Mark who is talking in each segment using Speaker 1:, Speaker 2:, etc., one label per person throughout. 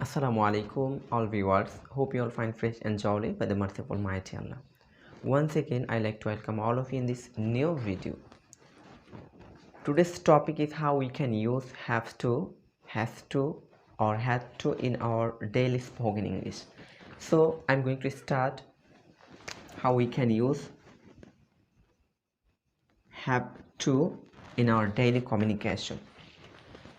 Speaker 1: Assalamu alaikum, all viewers. Hope you all find fresh and jolly by the mercy of Almighty Allah. Once again, I like to welcome all of you in this new video. Today's topic is how we can use have to, has to, or had to in our daily spoken English. So I'm going to start how we can use have to in our daily communication.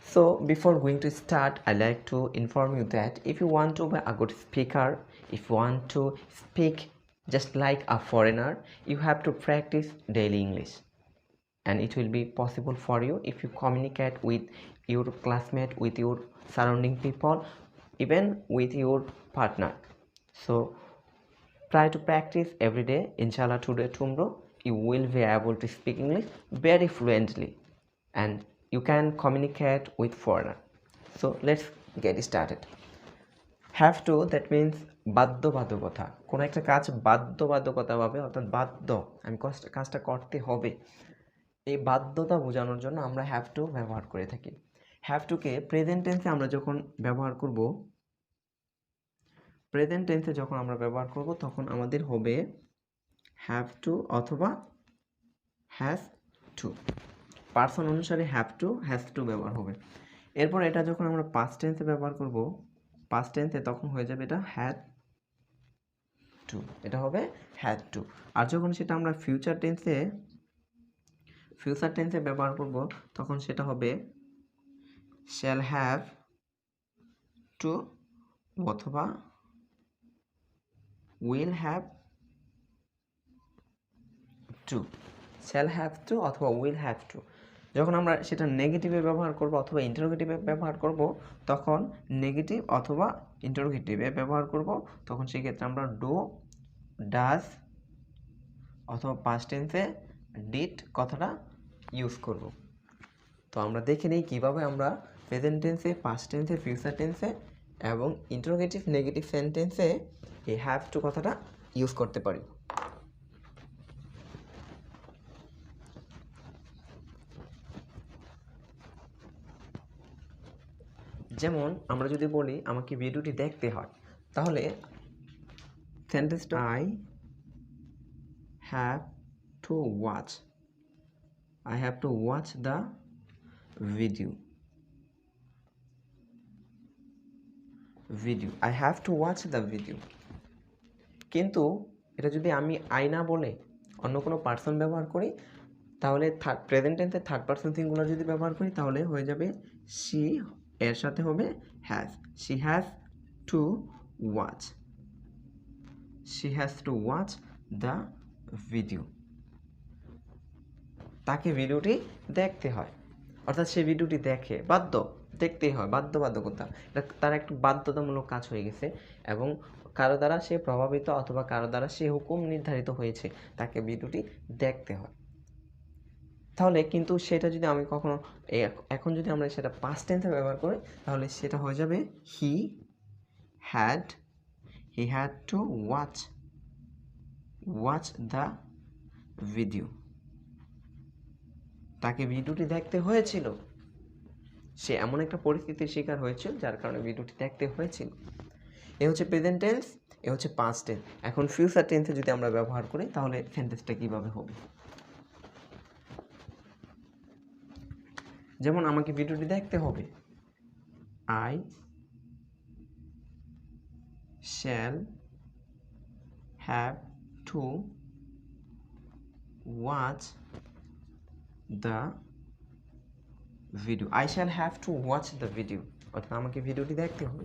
Speaker 1: So before going to start, I like to inform you that if you want to be a good speaker, if you want to speak just like a foreigner, you have to practice daily English, and it will be possible for you if you communicate with your classmate, with your surrounding people, even with your partner. So try to practice every day. Inshallah, today, tomorrow, you will be able to speak English very fluently, and you can communicate with foreigner. So let's get started. Have to, that means বাধ্যবাধকতা, কোনো একটা কাজ বাধ্যবাধকতাভাবে, অর্থাৎ বাধ্য, আমি কাজটা করতে হবে, এই বাধ্যতা বোঝানোর জন্য আমরা হ্যাভ টু ব্যবহার করে থাকি। হ্যাভ টুকে প্রেজেন্ট টেন্সে আমরা যখন ব্যবহার করব, তখন আমাদের হবে হ্যাভ টু অথবা হ্যাজ টু। পার্সন অনুসারে হ্যাভ টু, হ্যাজ টু ব্যবহার হবে। এরপর এটা যখন আমরা পাস্ট টেন্সে ব্যবহার করব, পাস্ট টেন্সে তখন হয়ে যাবে এটা হ্যাড টু, এটা হবে হ্যাড টু। আর যখন সেটা আমরা ফিউচার টেন্সে ব্যবহার করব, তখন সেটা হবে শ্যাল হ্যাভ টু অথবা will have to. Shall have to অথবা উইল হ্যাভ টু। যখন আমরা সেটা নেগেটিভে ব্যবহার করব অথবা ইন্টারোগেটিভে ব্যবহার করব, তখন নেগেটিভ অথবা ইন্টারোগেটিভে ব্যবহার করব, তখন সেক্ষেত্রে আমরা ডু, ডাজ অথবা পাস্ট টেন্সে ডিড কথাটা ইউজ করব। তো আমরা দেখে নিই কীভাবে আমরা প্রেজেন্ট টেন্সে, পাস্ট টেন্সে, ফিউচার টেন্সে এবং ইন্টারোগেটিভ নেগেটিভ সেন্টেন্সে এই হ্যাভ টু কথাটা ইউজ করতে পারি। যেমন আমরা যদি বলি আমাকে ভিডিওটি দেখতে হয়, তাহলে সেন্টেন্সটা I have to watch, I have to watch the video, I have to watch the video. কিন্তু এটা যদি আমি আই না বলে অন্য কোনো পার্সন ব্যবহার করি, তাহলে প্রেজেন্ট টেন্সে থার্ড পার্সন সিঙ্গুলার যদি ব্যবহার করি, তাহলে হয়ে যাবে শি, এর সাথে হবে has. She has to watch, she has to watch the video. তাকে ভিডিওটি দেখতে হয়, অর্থাৎ সে ভিডিওটি দেখে, বাধ্য, দেখতেই হয়, বাধ্যবাধকতা, তার একটা বাধ্যতামূলক কাজ হয়ে গেছে এবং কারো দ্বারা সে প্রভাবিত অথবা কারো দ্বারা সে হুকুম নির্ধারিত হয়েছে, তাকে ভিডিওটি দেখতে হয়। তাহলে কিন্তু সেটা যদি আমি কখনো এখন যদি আমরা সেটা পাস্ট টেন্সে ব্যবহার করি, তাহলে সেটা হয়ে যাবে he had to watch the video. তাকে ভিডিওটি দেখতে হয়েছিল, সে এমন একটা পরিস্থিতির শিকার হয়েছিল যার কারণে ভিডিওটি দেখতে হয়েছিল। এ হচ্ছে প্রেজেন্ট টেন্স, এ হচ্ছে পাস্ট টেন্স। এখন ফিউচার টেন্সে যদি আমরা ব্যবহার করি, তাহলে সেন্টেন্সটা কীভাবে হবে? যেমন আমাকে ভিডিওটি দেখতে হবে, I shall have to watch the video, I shall have to watch the video, অর্থাৎ আমাকে ভিডিওটি দেখতে হবে।